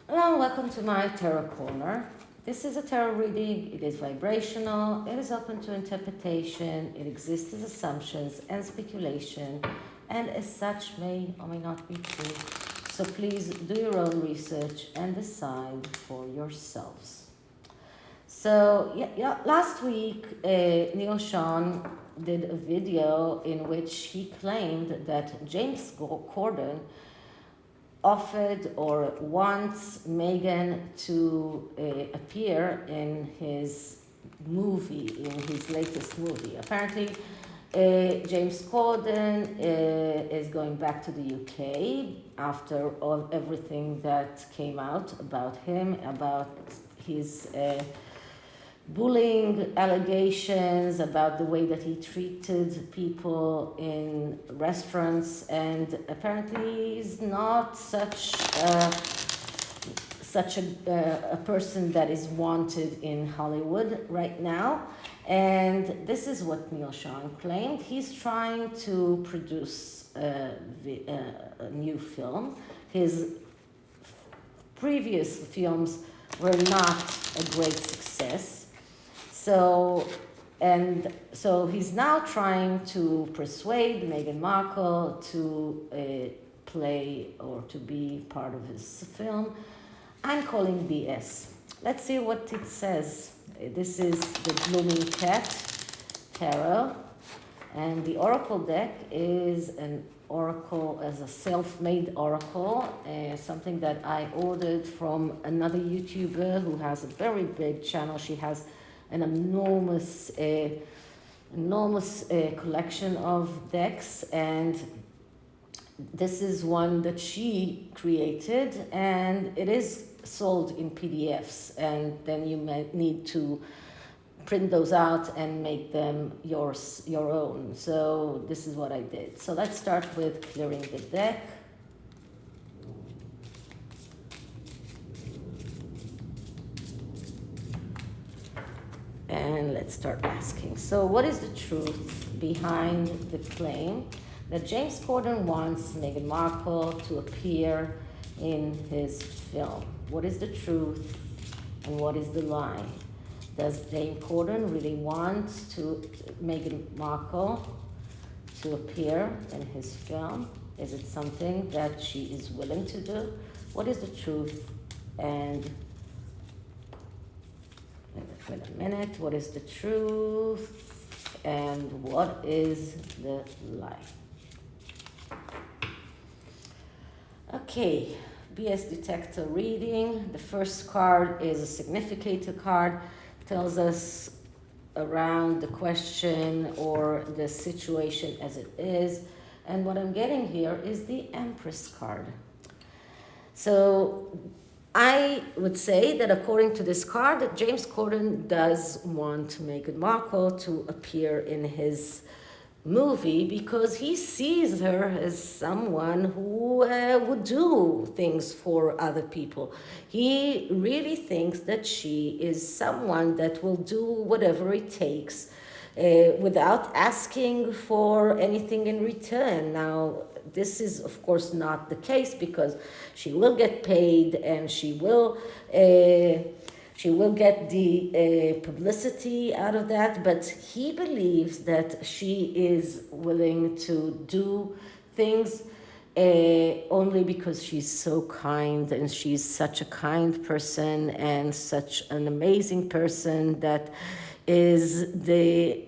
Hello, welcome to my tarot corner. This is a tarot reading. It is vibrational. It is open to interpretation. It exists as assumptions and speculation, and as such may or may not be true. So please do your own research and decide for yourselves. So last week, Neil Sean did a video in which he claimed that James Corden offered or wants Meghan to appear in his movie, in his latest movie. Apparently, James Corden is going back to the UK after everything that came out about him, about his bullying allegations, about the way that he treated people in restaurants, and apparently he's not such a person that is wanted in Hollywood right now. And this is what Neil Sean claimed. He's trying to produce a new film. His previous films were not a great success. So he's now trying to persuade Meghan Markle to play or to be part of his film. I'm calling BS. Let's see what it says. This is the Blooming Cat Tarot, and the Oracle deck is an oracle, as a self-made oracle, something that I ordered from another YouTuber who has a very big channel. She has an enormous collection of decks, and this is one that she created, and it is sold in PDFs, and then you may need to print those out and make them your own. So this is what I did. So let's start with clearing the deck. And let's start asking. So what is the truth behind the claim that James Corden wants Meghan Markle to appear in his film? What is the truth and what is the lie? Does James Corden really want Meghan Markle to appear in his film? Is it something that she is willing to do? What is the truth? And wait a minute, what is the truth and what is the lie? Okay, BS detector reading. The first card is a significator card. Tells us around the question or the situation as it is. And what I'm getting here is the Empress card. So I would say that according to this card, that James Corden does want Meghan Markle to appear in his movie because he sees her as someone who would do things for other people. He really thinks that she is someone that will do whatever it takes without asking for anything in return. Now, this is of course not the case because she will get paid and she will get the publicity out of that, but he believes that she is willing to do things only because she's so kind, and she's such a kind person and such an amazing person that is the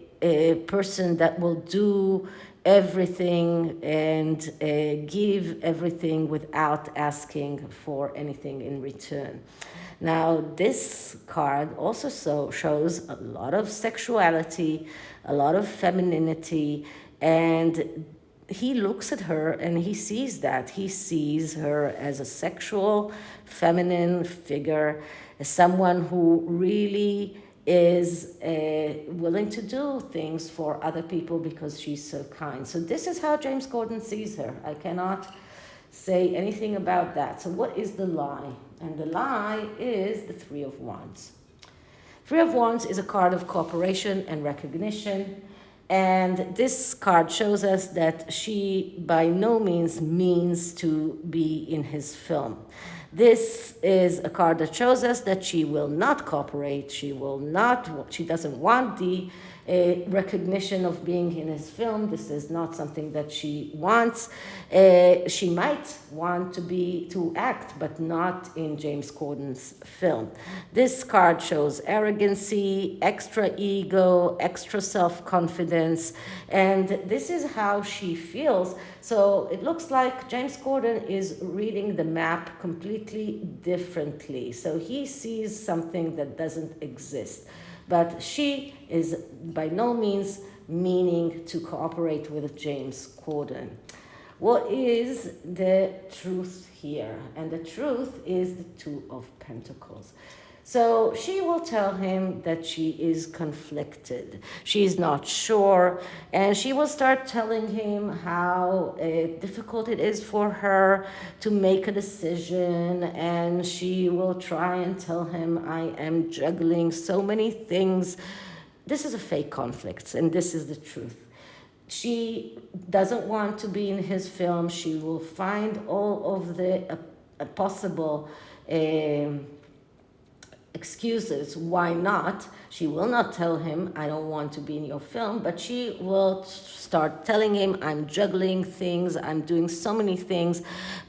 person that will do everything and give everything without asking for anything in return. Now, this card also shows a lot of sexuality, a lot of femininity, and he looks at her and he sees that. He sees her as a sexual, feminine figure, as someone who really is willing to do things for other people because she's so kind. So this is how James Corden sees her. I cannot say anything about that. So what is the lie? And the lie is the Three of Wands. Three of Wands is a card of cooperation and recognition. And this card shows us that she by no means to be in his film. This is a card that shows us that she will not cooperate. She doesn't want the recognition of being in his film. This is not something that she wants. She might want to act, but not in James Corden's film. This card shows arrogancy, extra ego, extra self-confidence, and this is how she feels. So it looks like James Corden is reading the map completely differently. So he sees something that doesn't exist. But she is by no means meaning to cooperate with James Corden. What is the truth here? And the truth is the Two of Pentacles. So she will tell him that she is conflicted. She's not sure, and she will start telling him how difficult it is for her to make a decision, and she will try and tell him, I am juggling so many things. This is a fake conflict, and this is the truth. She doesn't want to be in his film. She will find all of the possible excuses why not. She will not tell him, I don't want to be in your film, but she will start telling him, I'm juggling things, I'm doing so many things,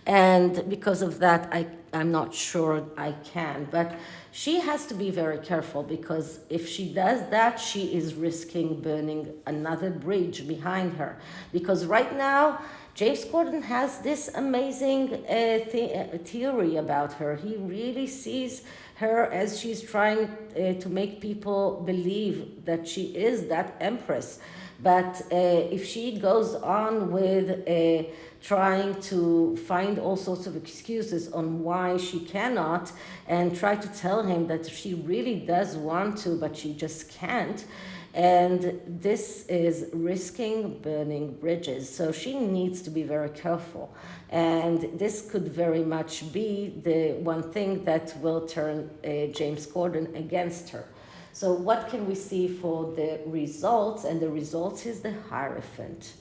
and because of that, I'm not sure I can. But she has to be very careful, because if she does that, she is risking burning another bridge behind her. Because right now, James Corden has this amazing theory about her. He really sees her as she's trying to make people believe that she is that empress. But if she goes on with trying to find all sorts of excuses on why she cannot, and try to tell him that she really does want to, but she just can't, and this is risking burning bridges. So she needs to be very careful. And this could very much be the one thing that will turn James Corden against her. So what can we see for the results? And the results is the Hierophant.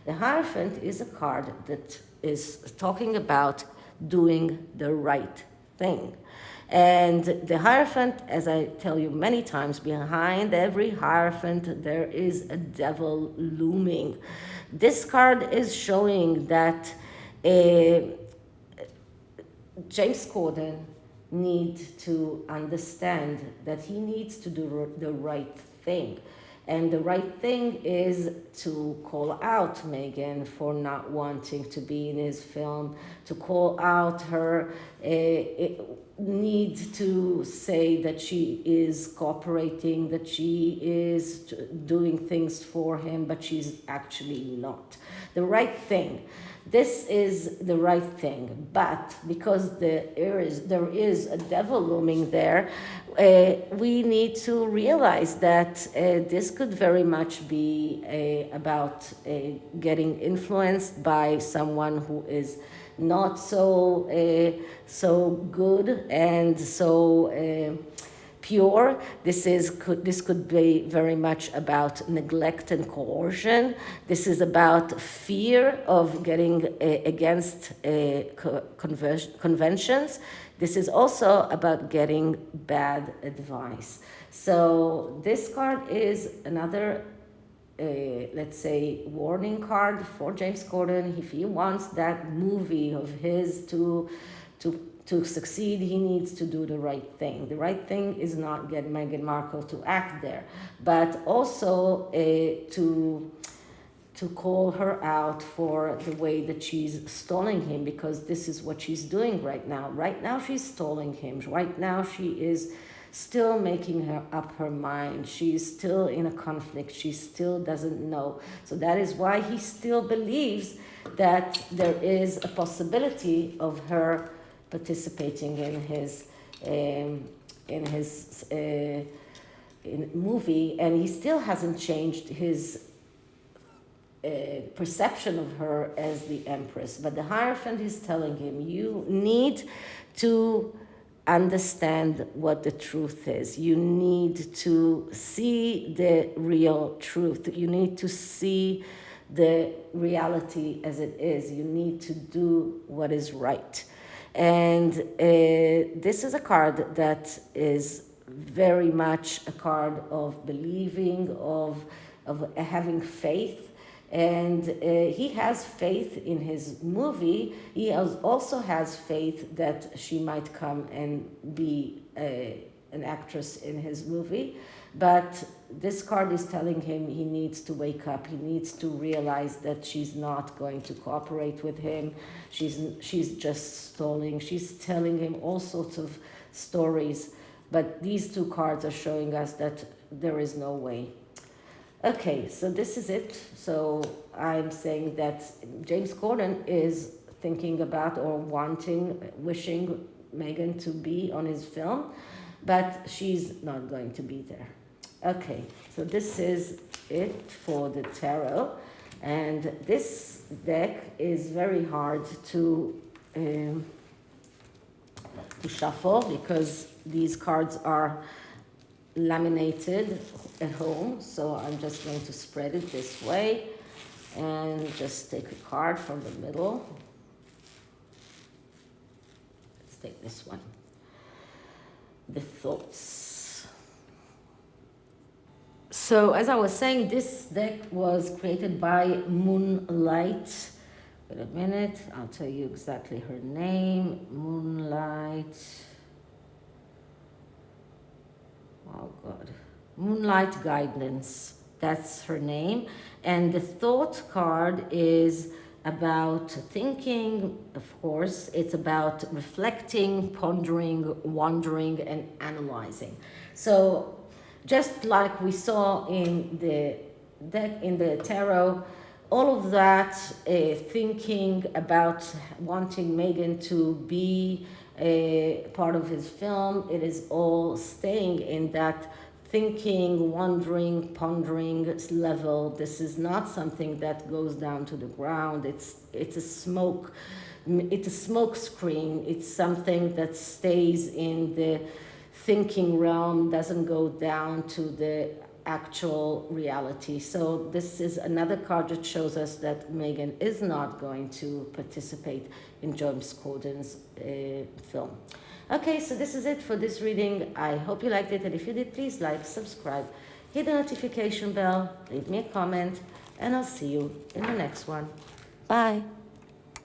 The Hierophant is a card that is talking about doing the right thing. And the Hierophant, as I tell you many times, behind every Hierophant there is a devil looming. This card is showing that James Corden needs to understand that he needs to do the right thing. And the right thing is to call out Meghan for not wanting to be in his film, to call out her need to say that she is cooperating, that she is doing things for him, but she's actually not. The right thing. This is the right thing, but because there is a devil looming there, we need to realize that this could very much be about getting influenced by someone who is not so good and so pure. This could be very much about neglect and coercion. This is about fear of getting against conventions. This is also about getting bad advice. So this card is another let's say warning card for James Corden. If he wants that movie of his to succeed, he needs to do the right thing. The right thing is not get Meghan Markle to act there, but also to call her out for the way that she's stalling him, because this is what she's doing right now. Right now she's stalling him. Right now she is still making up her mind. She's still in a conflict. She still doesn't know. So that is why he still believes that there is a possibility of her participating in his movie, and he still hasn't changed his perception of her as the Empress. But the Hierophant is telling him, you need to understand what the truth is. You need to see the real truth. You need to see the reality as it is. You need to do what is right. And this is a card that is very much a card of believing, of having faith. And he has faith in his movie. He also has faith that she might come and be an actress in his movie. But this card is telling him he needs to wake up. He needs to realize that she's not going to cooperate with him. She's just stalling. She's telling him all sorts of stories. But these two cards are showing us that there is no way. Okay, so this is it. So I'm saying that James Corden is thinking about or wishing Meghan to be on his film, but she's not going to be there. Okay, so this is it for the tarot. And this deck is very hard to shuffle because these cards are laminated at home. So I'm just going to spread it this way and just take a card from the middle. Let's take this one. The thoughts. So as I was saying, this deck was created by Moonlight. Wait a minute, I'll tell you exactly her name. Moonlight. Oh God. Moonlight Guidance. That's her name. And the thought card is about thinking, of course. It's about reflecting, pondering, wondering, and analyzing. So just like we saw in the deck, in the tarot, all of that thinking about wanting Meghan to be a part of his film, it is all staying in that thinking, wondering, pondering level. This is not something that goes down to the ground. It's a smoke screen. It's something that stays in the thinking realm, doesn't go down to the actual reality. So this is another card that shows us that Meghan is not going to participate in James Corden's film. Okay, so this is it for this reading. I hope you liked it, and if you did, please like, subscribe, hit the notification bell, leave me a comment, and I'll see you in the next one. Bye.